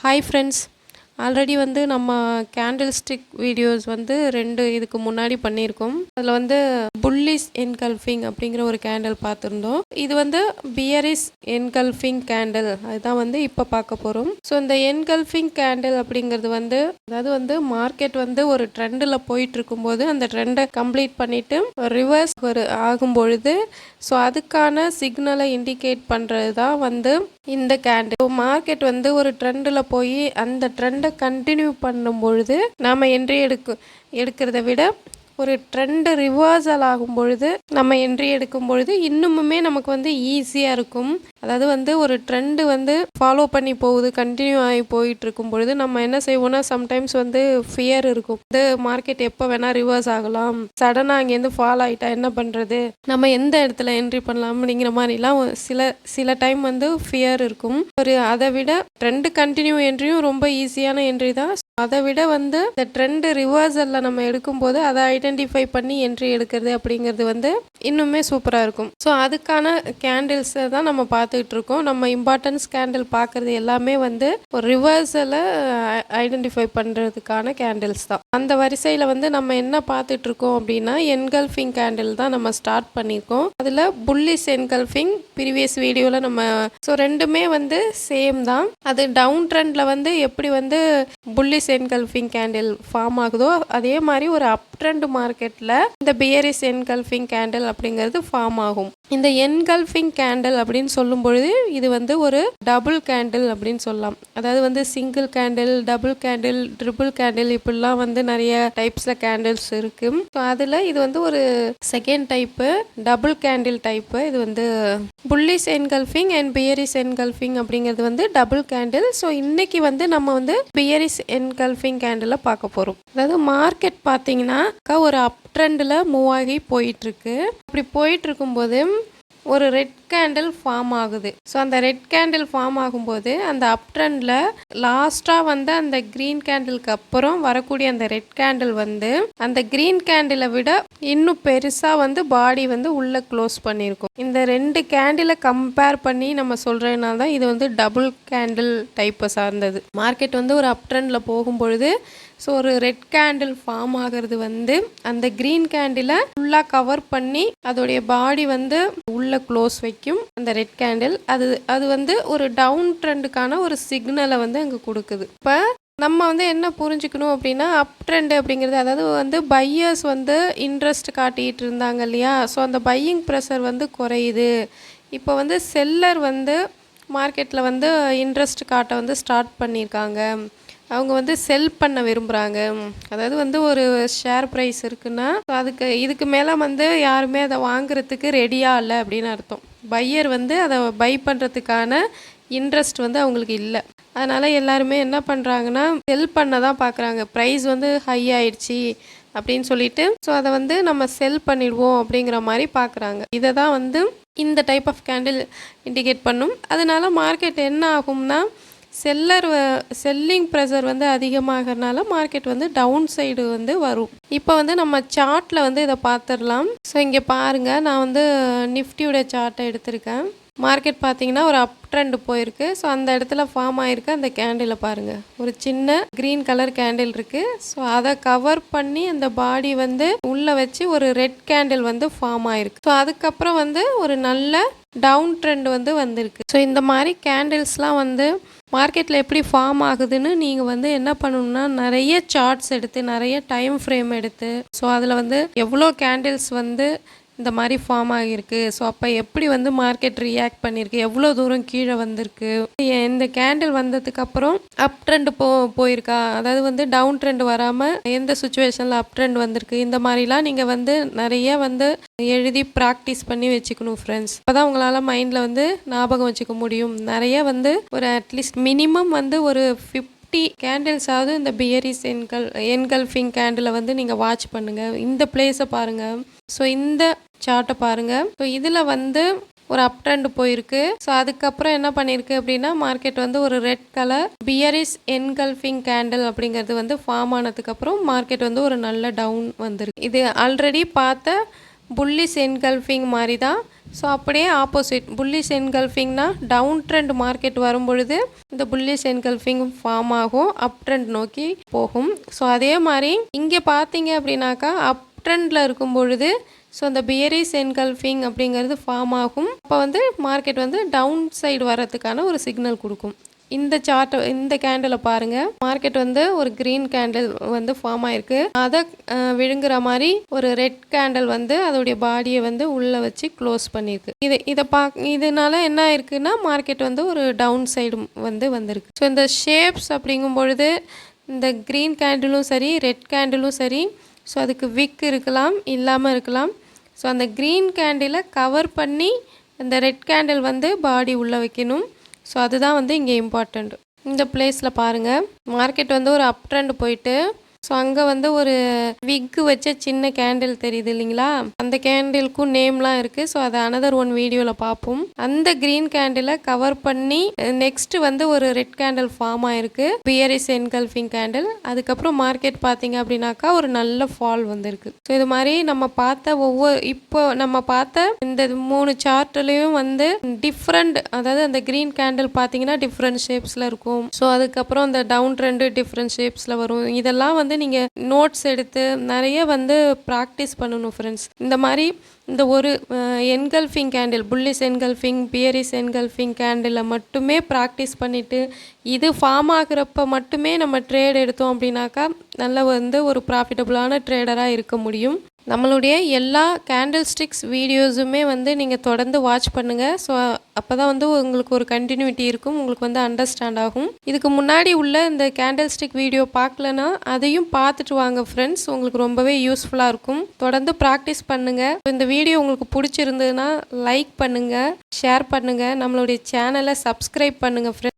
Hi friends, already வந்து நம்ம candle stick videos வந்து 2 இதுக்கு முன்னாடி பண்ணியிருக்கோம். அதில் வந்து புல்லிஷ் என்கல்ஃபிங் அப்படிங்கிற ஒரு கேண்டில் பார்த்துருந்தோம். இது வந்து பியரிஷ் என்கல்ஃபிங் கேண்டில், அதுதான் வந்து இப்போ பார்க்க போகிறோம். ஸோ இந்த என்கல்ஃபிங் கேண்டில் அப்படிங்கிறது வந்து அதாவது வந்து மார்க்கெட் வந்து ஒரு ட்ரெண்டில் போயிட்டு இருக்கும்போது அந்த ட்ரெண்டை கம்ப்ளீட் பண்ணிவிட்டு ரிவர்ஸ் ஆகும்பொழுது ஸோ அதுக்கான சிக்னலை இண்டிகேட் பண்ணுறது தான் வந்து இந்த கேண்டில். மார்க்கெட் வந்து ஒரு ட்ரெண்டில் போய் அந்த ட்ரெண்டை கண்டினியூ பண்ணும் பொழுது நாம் என்ட்ரி எடுக்கிறத விட ஒரு ட்ரெண்டு ரிவர்சல் ஆகும் பொழுது நம்ம என்ட்ரி எடுக்கும் பொழுது இன்னுமுமே நமக்கு வந்து ஈஸியாக இருக்கும். அதாவது வந்து ஒரு ட்ரெண்டு வந்து ஃபாலோ பண்ணி போகுது, கண்டினியூ ஆகி போயிட்டு இருக்கும் பொழுது நம்ம என்ன செய்வோம்னா சம்டைம்ஸ் வந்து ஃபியர் இருக்கும். இது மார்க்கெட் எப்போ வேணால் ரிவர்ஸ் ஆகலாம், சடனாக அங்கேருந்து ஃபால் ஆகிட்டா என்ன பண்ணுறது, நம்ம எந்த இடத்துல என்ட்ரி பண்ணலாம் அப்படிங்கிற மாதிரிலாம் சில டைம் வந்து ஃபியர் இருக்கும். அதை விட ட்ரெண்டு கண்டினியூ என்ட்ரியும் ரொம்ப ஈஸியான என்ட்ரி தான். அதை விட வந்து இந்த ட்ரெண்டு ரிவர்சலில் நம்ம எடுக்கும்போது அதை ஐடென்டிஃபை பண்ணி என்ட்ரி எடுக்கிறது அப்படிங்கிறது வந்து இன்னுமே சூப்பராக இருக்கும். ஸோ அதுக்கான கேண்டில்ஸை தான் நம்ம பார்த்துக்கிட்டு இருக்கோம். நம்ம இம்பார்ட்டன்ஸ் கேண்டில் பார்க்குறது எல்லாமே வந்து ஒரு ரிவர்சலை ஐடென்டிஃபை பண்ணுறதுக்கான கேண்டில்ஸ் தான். அந்த வரிசையில் வந்து நம்ம என்ன பார்த்துட்டு இருக்கோம் அப்படின்னா என்கல்ஃபிங் கேண்டில் தான் நம்ம ஸ்டார்ட் பண்ணியிருக்கோம். அதில் புல்லிஷ் என்கல்ஃபிங் ப்ரீவியஸ் வீடியோவில் நம்ம ஸோ ரெண்டுமே வந்து சேம் தான். அது டவுன் ட்ரெண்டில் வந்து எப்படி வந்து புல்லிஷ் என்கல்ஃபிங் கேண்டில் ஃபார்ம் ஆகுதோ அதே மாதிரி ஒரு அப் ட்ரெண்ட் மார்க்கெட்டில் இந்த பியரிஷ் என்கல்ஃபிங் கேண்டில் அப்படிங்கிறது ஃபார்ம் ஆகும். இந்த என்கல்ஃபிங் கேண்டில் அப்படின்னு சொல்லும் பொழுது இது வந்து ஒரு டபுள் கேண்டில் அப்படின்னு சொல்லலாம். அதாவது வந்து single candle, double candle, triple candle இப்படிலாம் வந்து நிறைய டைப்ஸில் கேண்டில்ஸ் இருக்கு. ஸோ அதில் இது வந்து ஒரு second type, double candle type. இது வந்து bullish engulfing and bearish engulfing அப்படிங்கிறது வந்து டபுள் கேண்டில். ஸோ இன்னைக்கு வந்து நம்ம வந்து பியரிஷ் என்கல்ஃபிங் கேண்டிலை பார்க்க போகிறோம். அதாவது மார்க்கெட் பார்த்தீங்கன்னா ஒரு அப் ட்ரெண்டில் மூவ் ஆகி போயிட்டுருக்கு. அப்படி போயிட்டு இருக்கும்போது ஒரு ரெட் கேண்டில் ஃபார்ம் ஆகுது. ஸோ அந்த ரெட் கேண்டில் ஃபார்ம் ஆகும்போது அந்த அப் ட்ரெண்டில் லாஸ்ட்டாக வந்து அந்த க்ரீன் கேண்டிலுக்கு அப்புறம் வரக்கூடிய அந்த ரெட் கேண்டில் வந்து அந்த க்ரீன் கேண்டிலை விட இன்னும் பெருசாக வந்து பாடி வந்து உள்ளே க்ளோஸ் பண்ணியிருக்கும். இந்த 2 கேண்டிலை கம்பேர் பண்ணி நம்ம சொல்கிறதுனால தான் இது வந்து டபுள் கேண்டில் டைப்பை சார்ந்தது. மார்க்கெட் வந்து ஒரு அப் ட்ரெண்டில் போகும்பொழுது ஸோ ஒரு ரெட் கேண்டில் ஃபார்ம் ஆகிறது வந்து அந்த க்ரீன் கேண்டிலை ஃபுல்லாக கவர் பண்ணி அதோடைய பாடி வந்து உள்ள க்ளோஸ் வைக்கும் அந்த ரெட் கேண்டில். அது வந்து ஒரு டவுன் ட்ரெண்டுக்கான ஒரு சிக்னலை வந்து அங்கே கொடுக்குது. இப்போ நம்ம வந்து என்ன புரிஞ்சுக்கணும் அப்படின்னா அப் ட்ரெண்ட் அப்படிங்கிறது அதாவது வந்து பையர்ஸ் வந்து இன்ட்ரெஸ்ட் காட்டிகிட்டு இருந்தாங்க இல்லையா. ஸோ அந்த பையிங் ப்ரெஷர் வந்து குறையுது. இப்போ வந்து செல்லர் வந்து மார்க்கெட்டில் வந்து இன்ட்ரெஸ்ட் காட்ட வந்து ஸ்டார்ட் பண்ணியிருக்காங்க. அவங்க வந்து செல் பண்ண விரும்புகிறாங்க. அதாவது வந்து ஒரு ஷேர் ப்ரைஸ் இருக்குன்னா இதுக்கு மேலே வந்து யாருமே அதை வாங்குறதுக்கு ரெடியாக இல்லை அப்படின்னு அர்த்தம். பையர் வந்து அதை பை பண்ணுறதுக்கான இன்ட்ரெஸ்ட் வந்து அவங்களுக்கு இல்லை. அதனால் எல்லாருமே என்ன பண்ணுறாங்கன்னா செல் பண்ண தான் பார்க்குறாங்க. ப்ரைஸ் வந்து ஹை ஆயிடுச்சு அப்படின்னு சொல்லிட்டு ஸோ அதை வந்து நம்ம செல் பண்ணிடுவோம் அப்படிங்கிற மாதிரி பார்க்குறாங்க. இதை தான் வந்து இந்த டைப் ஆஃப் கேண்டில் இண்டிகேட் பண்ணும். அதனால மார்க்கெட் என்ன ஆகும்னா செல்லிங் ப்ரெஷர் வந்து அதிகமாகறனால மார்க்கெட் வந்து டவுன் சைடு வந்து வரும். இப்போ வந்து நம்ம சார்ட்டில் வந்து இதை பார்த்துடலாம். ஸோ இங்கே பாருங்கள், நான் வந்து நிஃப்டியோட சார்ட்டை எடுத்திருக்கேன். மார்க்கெட் பார்த்தீங்கன்னா ஒரு அப் ட்ரெண்ட் போயிருக்கு. ஸோ அந்த இடத்துல ஃபார்ம் ஆகிருக்கு அந்த கேண்டிலை பாருங்கள். ஒரு சின்ன க்ரீன் கலர் கேண்டில் இருக்குது. ஸோ அதை கவர் பண்ணி அந்த பாடி வந்து உள்ளே வச்சு ஒரு ரெட் கேண்டில் வந்து ஃபார்ம் ஆகிருக்கு. ஸோ அதுக்கப்புறம் வந்து ஒரு நல்ல டவுன் ட்ரெண்ட் வந்து வந்திருக்கு. ஸோ இந்த மாதிரி கேண்டில்ஸ்லாம் வந்து மார்க்கெட்டில் எப்படி ஃபார்ம் ஆகுதுன்னு நீங்கள் வந்து என்ன பண்ணணும்னா நிறைய சார்ட்ஸ் எடுத்து நிறைய டைம் ஃப்ரேம் எடுத்து ஸோ அதில் வந்து எவ்வளோ கேண்டில்ஸ் வந்து இந்த மாதிரி ஃபார்ம் ஆகியிருக்கு, ஸோ அப்போ எப்படி வந்து மார்க்கெட் ரியாக்ட் பண்ணியிருக்கு, எவ்வளோ தூரம் கீழே வந்திருக்கு, இந்த கேண்டில் வந்ததுக்கப்புறம் அப் ட்ரெண்ட் போயிருக்கா, அதாவது வந்து டவுன் ட்ரெண்ட் வராமல் எந்த சுச்சுவேஷனில் அப் ட்ரெண்ட் வந்திருக்கு, இந்த மாதிரிலாம் நீங்கள் வந்து நிறைய வந்து எழுதி ப்ராக்டிஸ் பண்ணி வச்சுக்கணும் ஃப்ரெண்ட்ஸ். அப்போ தான் உங்களால் மைண்டில் வந்து ஞாபகம் வச்சுக்க முடியும். நிறைய வந்து ஒரு அட்லீஸ்ட் மினிமம் வந்து ஒரு 50 கேண்டில்ஸாவது இந்த பியரிஷ் என்கல்ஃபிங் கேண்டிலை வந்து நீங்கள் வாட்ச் பண்ணுங்கள். இந்த பிளேஸை பாருங்கள். ஸோ இந்த சார்ட்டை பாருங்கள். ஸோ இதில் வந்து ஒரு அப் ட்ரெண்ட் போயிருக்கு. ஸோ அதுக்கப்புறம் என்ன பண்ணியிருக்கு அப்படின்னா மார்க்கெட் வந்து ஒரு red colour bearish engulfing candle அப்படிங்கிறது வந்து ஃபார்ம் ஆனதுக்கப்புறம் மார்க்கெட் வந்து ஒரு நல்ல டவுன் வந்துருக்கு. இது ஆல்ரெடி பார்த்த புல்லிஷ் என்கல்ஃபிங் மாதிரி தான் ஸோ அப்படியே ஆப்போசிட் புல்லிஷ் என்கல்ஃபிங்னா டவுன் ட்ரெண்ட் மார்க்கெட் வரும்பொழுது இந்த புல்லிஷ் என்கல்ஃபிங் ஃபார்ம் ஆகும், அப் ட்ரெண்ட் நோக்கி போகும். ஸோ அதே மாதிரி இங்கே பார்த்தீங்க அப்படின்னாக்கா அப் ட்ரெண்டில் இருக்கும் பொழுது ஸோ அந்த பியரிஷ் என்கல்ஃபிங் அப்படிங்கிறது ஃபார்ம் ஆகும். அப்போ வந்து மார்க்கெட் வந்து டவுன் சைடு வர்றதுக்கான ஒரு சிக்னல் கொடுக்கும். இந்த சார்ட்டை இந்த கேண்டிலை பாருங்கள், மார்க்கெட் வந்து ஒரு க்ரீன் கேண்டில் வந்து ஃபார்ம் ஆயிருக்கு. அதை விழுங்குற மாதிரி ஒரு ரெட் கேண்டில் வந்து அதோடைய பாடியை வந்து உள்ளே வச்சு க்ளோஸ் பண்ணியிருக்கு. இதனால என்ன ஆயிருக்குன்னா மார்க்கெட் வந்து ஒரு டவுன் சைடு வந்து வந்திருக்கு. ஸோ இந்த ஷேப்ஸ் அப்படிங்கும் பொழுது இந்த க்ரீன் கேண்டிலும் சரி ரெட் கேண்டிலும் சரி, ஸோ அதுக்கு விக் இருக்கலாம் இல்லாமல் இருக்கலாம். ஸோ அந்த க்ரீன் கேண்டிலை கவர் பண்ணி அந்த ரெட் கேண்டில் வந்து பாடி உள்ளே வைக்கணும். ஸோ அதுதான் வந்து இங்கே இம்பார்ட்டண்ட். இந்த பிளேஸில் பாருங்கள், மார்க்கெட் வந்து ஒரு அப் ட்ரெண்ட் போயிட்டு ஸோ அங்கே வந்து ஒரு விக்கு வச்ச சின்ன கேண்டில் தெரியுது இல்லைங்களா, அந்த கேண்டிலுக்கும் நேம்லாம் இருக்குது. ஸோ அதை அனதர் ஒன் வீடியோவில் பார்ப்போம். அந்த க்ரீன் கேண்டிலை கவர் பண்ணி நெக்ஸ்ட் வந்து ஒரு ரெட் கேண்டில் ஃபார்ம் ஆயிருக்கு, பியரிஷ் என்கல்ஃபிங் கேண்டில். அதுக்கப்புறம் மார்க்கெட் பார்த்தீங்க அப்படின்னாக்கா ஒரு நல்ல ஃபால் வந்திருக்கு. ஸோ இது மாதிரி நம்ம பார்த்த இப்போ நம்ம பார்த்த இந்த 3 சார்ட்லேயும் வந்து டிஃப்ரெண்ட், அதாவது அந்த க்ரீன் கேண்டில் பார்த்தீங்கன்னா டிஃப்ரெண்ட் ஷேப்ஸில் இருக்கும். ஸோ அதுக்கப்புறம் அந்த டவுன் ட்ரெண்டு டிஃப்ரெண்ட் ஷேப்ஸில் வரும். இதெல்லாம் வந்து நீங்கள் நோட்ஸ் எடுத்து நிறைய வந்து ப்ராக்டிஸ் பண்ணணும் ஃப்ரெண்ட்ஸ். இந்த மாதிரி இந்த ஒரு engulfing candle, bullish engulfing bearish engulfing கேண்டிலை மட்டுமே ப்ராக்டிஸ் பண்ணிவிட்டு இது ஃபார்ம் ஆகுறப்ப மட்டுமே நம்ம ட்ரேட் எடுத்தோம் அப்படின்னாக்கா நல்ல வந்து ஒரு ப்ராஃபிட்டபுளான ட்ரேடராக இருக்க முடியும். நம்மளுடைய எல்லா கேண்டில் ஸ்டிக்ஸ் வீடியோஸுமே வந்து நீங்கள் தொடர்ந்து வாட்ச் பண்ணுங்கள். ஸோ அப்போ தான் வந்து உங்களுக்கு ஒரு கண்டினியூட்டி இருக்கும், உங்களுக்கு வந்து அண்டர்ஸ்டாண்ட் ஆகும். இதுக்கு முன்னாடி உள்ள இந்த கேண்டில் ஸ்டிக் வீடியோ பார்க்கலன்னா அதையும் பார்த்துட்டு வாங்க ஃப்ரெண்ட்ஸ், உங்களுக்கு ரொம்பவே யூஸ்ஃபுல்லாக இருக்கும். தொடர்ந்து ப்ராக்டிஸ் பண்ணுங்கள். இந்த வீடியோ உங்களுக்கு பிடிச்சிருந்ததுன்னா லைக் பண்ணுங்கள், ஷேர் பண்ணுங்கள், நம்மளுடைய சேனலை சப்ஸ்கிரைப் பண்ணுங்கள் ஃப்ரெண்ட்ஸ்.